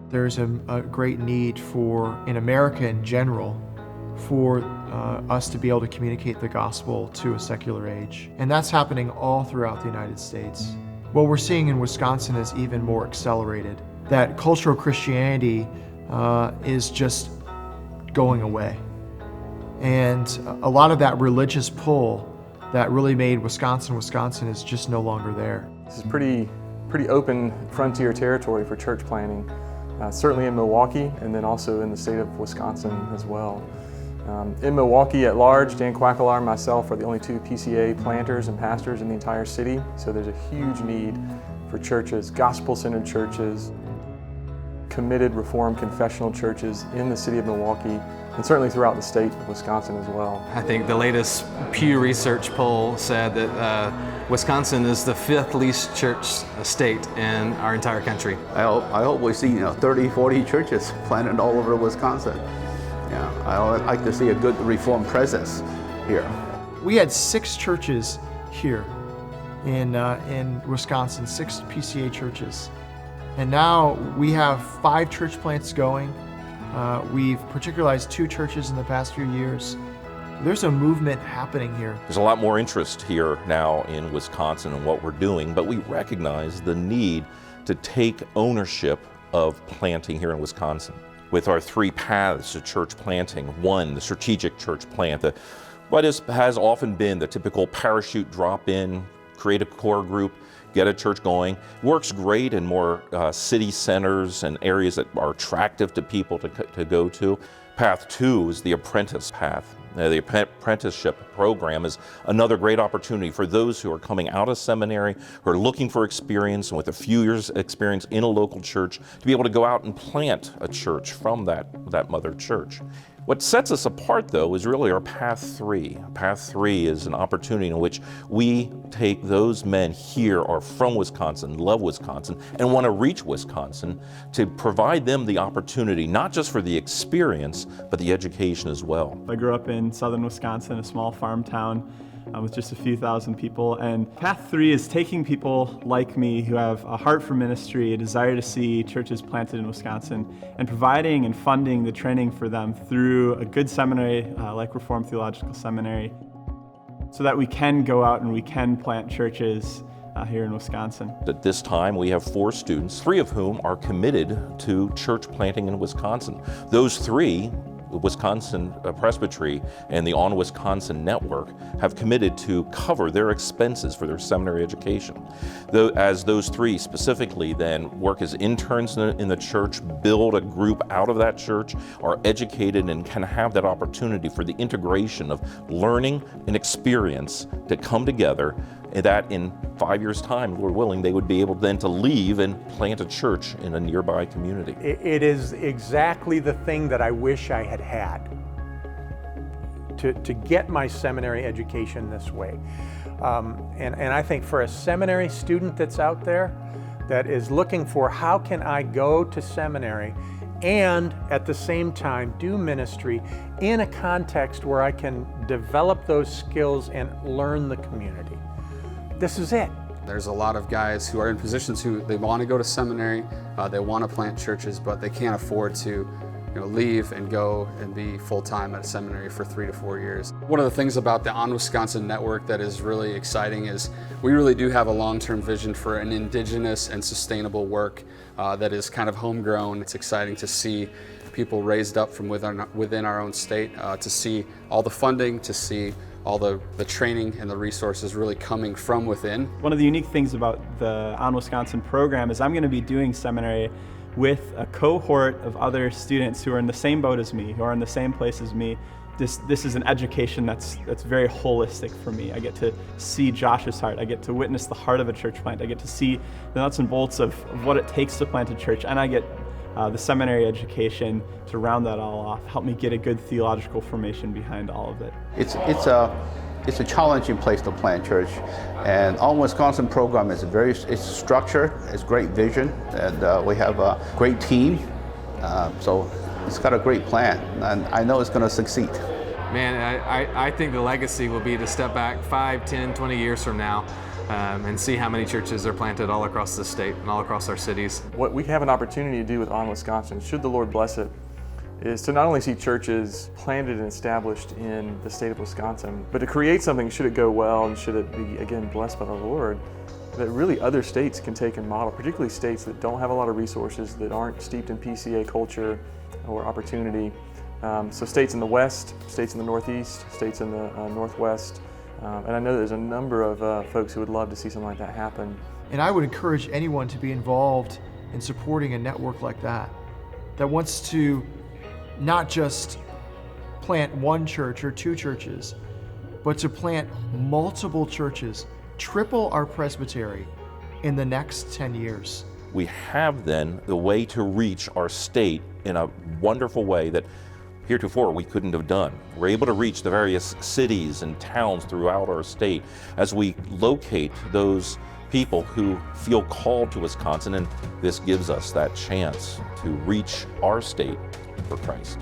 There's a great need in America in general, for us to be able to communicate the gospel to a secular age. And that's happening all throughout the United States. What we're seeing in Wisconsin is even more accelerated, that cultural Christianity is just going away. And a lot of that religious pull that really made Wisconsin is just no longer there. This is pretty open frontier territory for church planting, certainly in Milwaukee and then also in the state of Wisconsin as well. In Milwaukee at large, Dan Quackelar and myself are the only two PCA planters and pastors in the entire city, so there's a huge need for churches, gospel-centered churches, committed Reformed confessional churches in the city of Milwaukee, and certainly throughout the state of Wisconsin as well. I think the latest Pew Research poll said that Wisconsin is the 5th least church state in our entire country. I hope we see 30, 40 churches planted all over Wisconsin. Yeah, I would like to see a good Reformed presence here. We had 6 churches here in Wisconsin, 6 PCA churches. And now we have 5 church plants going. We've particularized 2 churches in the past few years. There's a movement happening here. There's a lot more interest here now in Wisconsin and what we're doing, but we recognize the need to take ownership of planting here in Wisconsin. With our 3 paths to church planting, 1, the strategic church plant, what has often been the typical parachute drop-in, create a core group, get a church going. Works great in more city centers and areas that are attractive to people to go to. Path 2 is the apprentice path. The apprenticeship program is another great opportunity for those who are coming out of seminary, who are looking for experience and with a few years experience in a local church to be able to go out and plant a church from that mother church. What sets us apart, though, is really our Path 3. Path 3 is an opportunity in which we take those men here are from Wisconsin, love Wisconsin, and want to reach Wisconsin to provide them the opportunity, not just for the experience, but the education as well. I grew up in southern Wisconsin, a small farm town with just a few thousand people. And Path 3 is taking people like me who have a heart for ministry, a desire to see churches planted in Wisconsin, and providing and funding the training for them through a good seminary like Reformed Theological Seminary, so that we can go out and we can plant churches here in Wisconsin. At this time, we have 4 students, 3 of whom are committed to church planting in Wisconsin. Those 3, the Wisconsin Presbytery and the On Wisconsin Network, have committed to cover their expenses for their seminary education. As those 3 specifically then work as interns in the church, build a group out of that church, are educated and can have that opportunity for the integration of learning and experience to come together, and that in 5 years' time, Lord willing, they would be able then to leave and plant a church in a nearby community. It is exactly the thing that I wish I had had to get my seminary education this way. And I think for a seminary student that's out there that is looking for how can I go to seminary and at the same time do ministry in a context where I can develop those skills and learn the community. This is it. There's a lot of guys who are in positions who they want to go to seminary, they want to plant churches, but they can't afford to leave and go and be full-time at a seminary for 3 to 4 years. One of the things about the On Wisconsin Network that is really exciting is we really do have a long-term vision for an indigenous and sustainable work that is kind of homegrown. It's exciting to see people raised up from within our own state, to see all the funding, to see all the training and the resources really coming from within. One of the unique things about the On Wisconsin program is I'm going to be doing seminary with a cohort of other students who are in the same boat as me, who are in the same place as me. This is an education that's very holistic for me. I get to see Josh's heart. I get to witness the heart of a church plant. I get to see the nuts and bolts of what it takes to plant a church, and I get the seminary education to round that all off, help me get a good theological formation behind all of it. It's a challenging place to plant church, and On Wisconsin program is it's structured, it's great vision, and we have a great team, so it's got a great plan, and I know it's going to succeed. Man, I think the legacy will be to step back 5, 10, 20 years from now and see how many churches are planted all across the state and all across our cities. What we have an opportunity to do with On Wisconsin, should the Lord bless it, is to not only see churches planted and established in the state of Wisconsin, but to create something, should it go well and should it be, again, blessed by the Lord, that really other states can take and model, particularly states that don't have a lot of resources, that aren't steeped in PCA culture or opportunity. So states in the West, states in the Northeast, states in the Northwest, and I know there's a number of folks who would love to see something like that happen. And I would encourage anyone to be involved in supporting a network like that wants to not just plant one church or two churches, but to plant multiple churches, triple our presbytery in the next 10 years. We have then the way to reach our state in a wonderful way that heretofore we couldn't have done. We're able to reach the various cities and towns throughout our state as we locate those people who feel called to Wisconsin, and this gives us that chance to reach our state for Christ.